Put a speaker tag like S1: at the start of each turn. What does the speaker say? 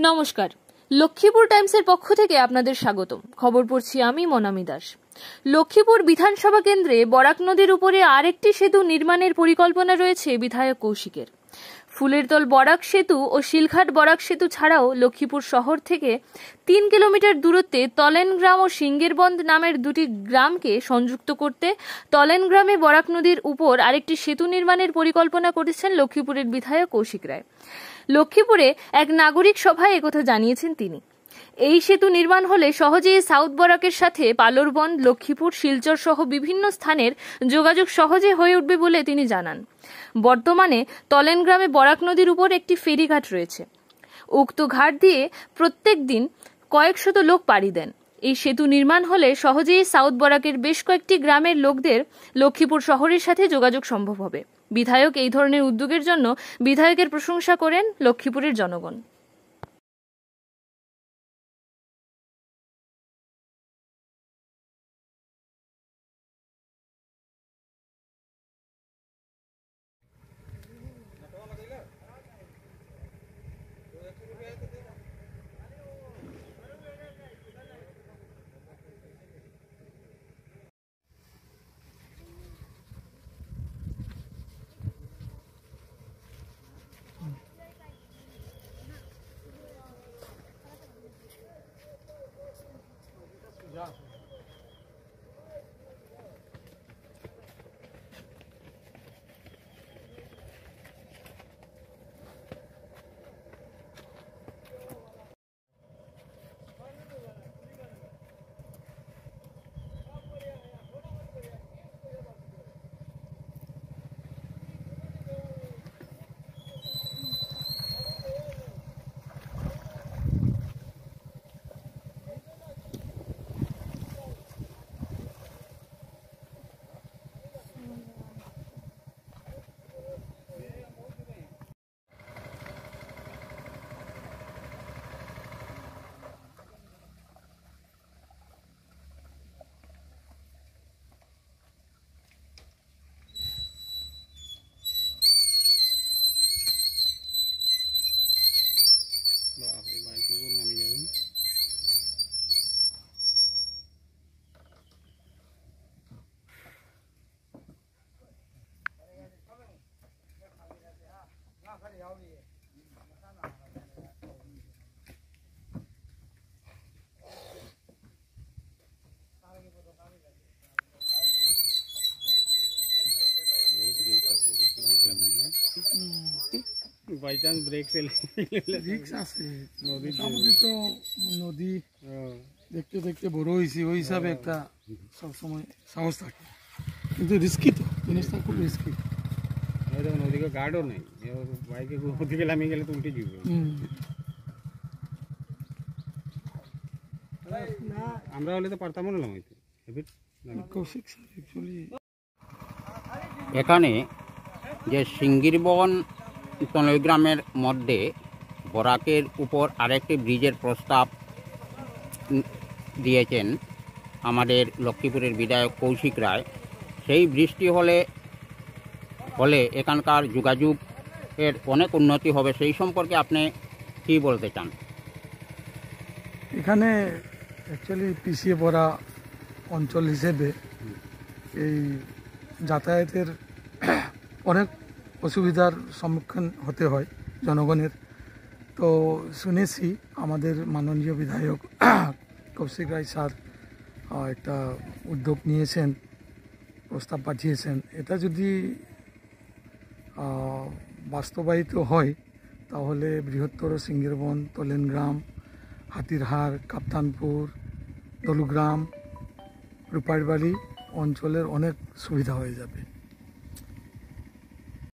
S1: নমস্কার, লক্ষ্মীপুর টাইমসের পক্ষ থেকে আপনাদের স্বাগতম। খবর পড়ছি আমি মনামি দাস। লক্ষ্মীপুর বিধানসভা কেন্দ্রে বরাক নদীর উপরে আরেকটি সেতু নির্মাণের পরিকল্পনা রয়েছে বিধায়ক কৌশিকের। ফুলেরতল বরাক সেতু ও শিলঘাট বরাক সেতু ছাড়াও লক্ষ্মীপুর শহর থেকে 3 কিলোমিটার দূরত্বে তলেন গ্রাম ও সিঙ্গেরবন্দ নামের দুটি গ্রামকে সংযুক্ত করতে তলেন গ্রামে বরাক নদীর উপর আরেকটি সেতু নির্মাণের পরিকল্পনা করেছেন লক্ষ্মীপুরের বিধায়ক কৌশিক রায়। লক্ষ্মীপুরে এক নাগরিক সভায় একথা জানিয়েছেন তিনি। এই সেতু নির্মাণ হলে সহজেই সাউথ বরাকের সাথে পালোরবন্দ, লক্ষ্মীপুর, শিলচর সহ বিভিন্ন স্থানের যোগাযোগ সহজে হয়ে উঠবে বলে তিনি জানান। বর্তমানে তলেন গ্রামে বরাক নদীর উপর একটি ফেরিঘাট রয়েছে। উক্ত ঘাট দিয়ে প্রত্যেক দিন কয়েকশত লোক পাড়ি দেন। এই সেতু নির্মাণ হলে সহজেই সাউথ বরাকের বেশ কয়েকটি গ্রামের লোকদের লক্ষ্মীপুর শহরের সাথে যোগাযোগ সম্ভব হবে। বিধায়ক এই ধরনের উদ্যোগের জন্য বিধায়কের প্রশংসা করেন লক্ষ্মীপুরের জনগণ।
S2: বাই চান্স ব্রেক ফেল রিক্স আছে। মোটামুটি তো নদী দেখতে দেখতে বড় হয়েছে, ওই হিসাবে একটা সবসময় সাহস থাকে, কিন্তু রিস্কি তো জিনিসটা, খুব রিস্কি। নদীকে গার্ডও নেই, বাইকে ওদিকে নামিয়ে গেলে তো উঠে যাবে। আমরা হলে তো পারতাম না নামাইতে।
S3: এখানে যে সিঙ্গিরবন গ্রামের মধ্যে বরাকের উপর আরেকটি ব্রিজের প্রস্তাব দিয়েছেন আমাদের লক্ষ্মীপুরের বিধায়ক কৌশিক রায়। সেই ব্রিজটি হলে এখানকার যোগাযোগের অনেক উন্নতি হবে। সেই সম্পর্কে আপনি কি বলতে চান?
S2: এখানে অ্যাকচুয়ালি পিছিয়ে পড়া অঞ্চল হিসেবে এই যাতায়াতের অনেক অসুবিধার সম্মুখীন হতে হয় জনগণের। তো শুনেছি আমাদের মাননীয় বিধায়ক কৌশিক রায় স্যার একটা উদ্যোগ নিয়েছেন, প্রস্তাব পাঠিয়েছেন। এটা যদি বাস্তবায়িত হয় তাহলে বৃহত্তর সিঙ্গেরবন, তলেন গ্রাম, হাতিরহার, কাপ্তানপুর, দলুগ্রাম, রূপাইরবাড়ি অঞ্চলের অনেক সুবিধা হয়ে যাবে।